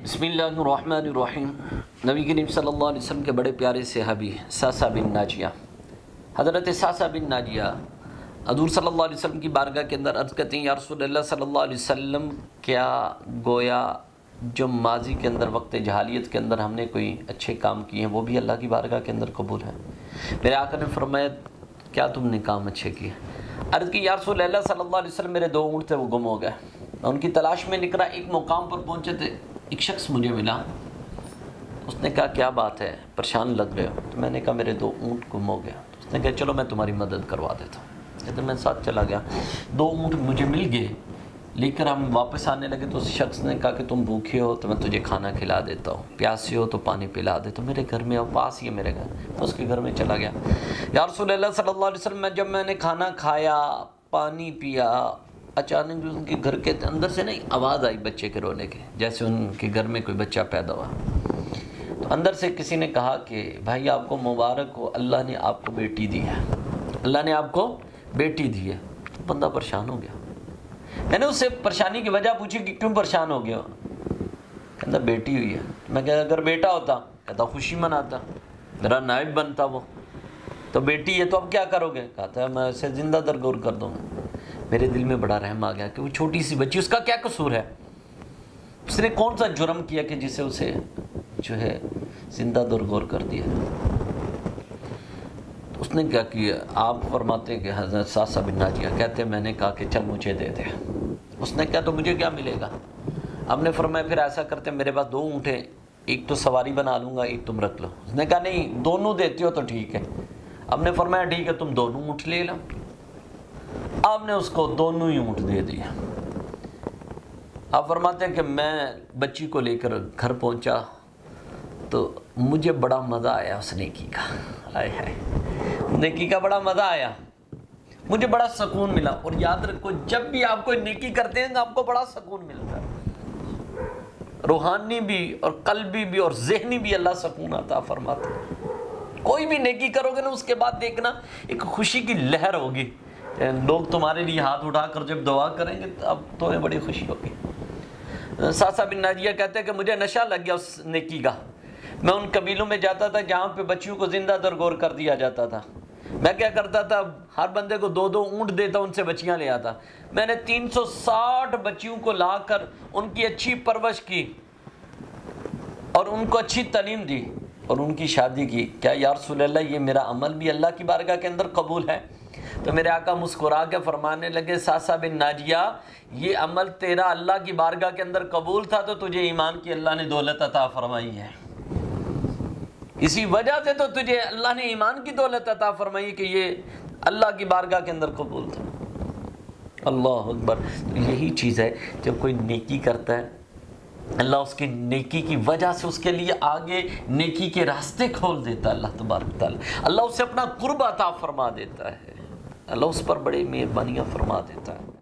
بسم اللہ الرحمن الرحیم۔ نبی کریم صلی اللہ علیہ وسلم کے بڑے پیارے صحابی ساسا بن ناجیہ، حضرت ساسا بن ناجیہ حضور صلی اللہ علیہ وسلم کی بارگاہ کے اندر عرض کرتے ہیں، یا رسول اللہ صلی اللہ علیہ وسلم، کیا گویا جو ماضی کے اندر وقت جہالیت کے اندر ہم نے کوئی اچھے کام کیے ہیں وہ بھی اللہ کی بارگاہ کے اندر قبول ہیں؟ میرے آقا نے فرمایا، کیا تم نے کام اچھے کیے؟ عرض کی، یا رسول اللہ صلی اللہ علیہ وسلم، میرے 2 اونٹ تھے وہ گم ہو گئے، میں ان کی تلاش میں نکلا، ایک مقام پر پہنچے تھے، ایک شخص مجھے ملا، اس نے کہا کیا بات ہے، پریشان لگ رہے ہو؟ تو میں نے کہا میرے 2 اونٹ گم ہو گیا۔ اس نے کہا چلو میں تمہاری مدد کروا دیتا ہوں۔ کہتے میں ساتھ چلا گیا، 2 اونٹ مجھے مل گئے، لے کر ہم واپس آنے لگے تو اس شخص نے کہا کہ تم بھوکے ہو تو میں تجھے کھانا کھلا دیتا ہوں، پیاسے ہو تو پانی پلا دیتا ہوں، میرے گھر میں اور پاس ہی ہے میرے گھر۔ تو اس کے گھر میں چلا گیا، یا رسول اللہ صلی اللہ علیہ وسلم، جب میں نے کھانا کھایا، پانی پیا، اچانک ان کے گھر کے اندر سے آواز آئی بچے کے رونے کی، جیسے ان کے گھر میں کوئی بچہ پیدا ہوا۔ تو اندر سے کسی نے کہا کہ بھائی آپ کو مبارک ہو، اللہ نے آپ کو بیٹی دی ہے، اللہ نے آپ کو بیٹی دی ہے۔ تو بندہ پریشان ہو گیا۔ میں نے اس سے پریشانی کی وجہ پوچھی کہ کیوں پریشان ہو گیا؟ کہتا بیٹی ہوئی ہے۔ میں کہا اگر بیٹا ہوتا، کہتا خوشی مناتا، میرا نائب بنتا وہ، تو بیٹی ہے تو اب کیا کرو گے؟ کہتا ہے میں اسے زندہ درگور کر دوں گا۔ میرے دل میں بڑا رحم آ گیا کہ وہ چھوٹی سی بچی، اس کا کیا قصور ہے؟ اس نے کون سا جرم کیا کہ جسے اسے جو ہے زندہ درگور کر دیا؟ تو اس نے کیا کیا؟ آپ فرماتے ہیں کہ حضرت ساسا بن ناجیہ کہتے ہیں میں نے کہا کہ چل مجھے دے دے۔ اس نے کہا تو مجھے کیا ملے گا؟ ہم نے فرمایا پھر ایسا کرتے ہیں، میرے پاس 2 اونٹ ہیں، ایک تو سواری بنا لوں گا، ایک تم رکھ لو۔ اس نے کہا نہیں، دونوں دیتے ہو تو ٹھیک ہے۔ ہم نے فرمایا ٹھیک ہے، تم 2 اونٹ لے لو۔ آپ نے اس کو 2 ہی اونٹ دے دیا۔ آپ فرماتے ہیں کہ میں بچی کو لے کر گھر پہنچا تو مجھے بڑا مزہ آیا اس نیکی کا، ہائے ہائے، نیکی کا بڑا مزہ آیا، مجھے بڑا سکون ملا۔ اور یاد رکھو، جب بھی آپ کوئی نیکی کرتے ہیں آپ کو بڑا سکون ملتا ہے، روحانی بھی اور قلبی بھی اور ذہنی بھی اللہ سکون عطا فرماتا ہے۔ کوئی بھی نیکی کرو گے نا، اس کے بعد دیکھنا ایک خوشی کی لہر ہوگی، لوگ تمہارے لیے ہاتھ اٹھا کر جب دعا کریں گے اب تمہیں بڑی خوشی ہوگی۔ ساسا بن ناجیہ کہتے ہیں کہ مجھے نشہ لگ گیا اس نیکی کا۔ میں ان قبیلوں میں جاتا تھا جہاں پہ بچیوں کو زندہ درگور کر دیا جاتا تھا، میں کیا کرتا تھا، ہر بندے کو 2 اونٹ دیتا، ان سے بچیاں لے آتا۔ میں نے 360 بچیوں کو لا کر ان کی اچھی پرورش کی اور ان کو اچھی تعلیم دی اور ان کی شادی کی۔ کیا یا رسول اللہ یہ میرا عمل بھی اللہ کی بارگاہ کے اندر قبول ہے؟ تو میرے آقا مسکرا کے فرمانے لگے، ساسا بن ناجیہ یہ عمل تیرا اللہ کی بارگاہ کے اندر قبول تھا تو تجھے ایمان کی اللہ نے دولت عطا فرمائی ہے، اسی وجہ سے تو تجھے اللہ نے ایمان کی دولت عطا فرمائی کہ یہ اللہ کی بارگاہ کے اندر قبول تھا۔ اللہ اکبر۔ تو یہی چیز ہے، جب کوئی نیکی کرتا ہے اللہ اس کی نیکی کی وجہ سے اس کے لیے آگے نیکی کے راستے کھول دیتا ہے، اللہ تبارک تعالیٰ، اللہ اسے اپنا قرب عطا فرما دیتا ہے، اللہ اس پر بڑی مہربانیاں فرما دیتا ہے۔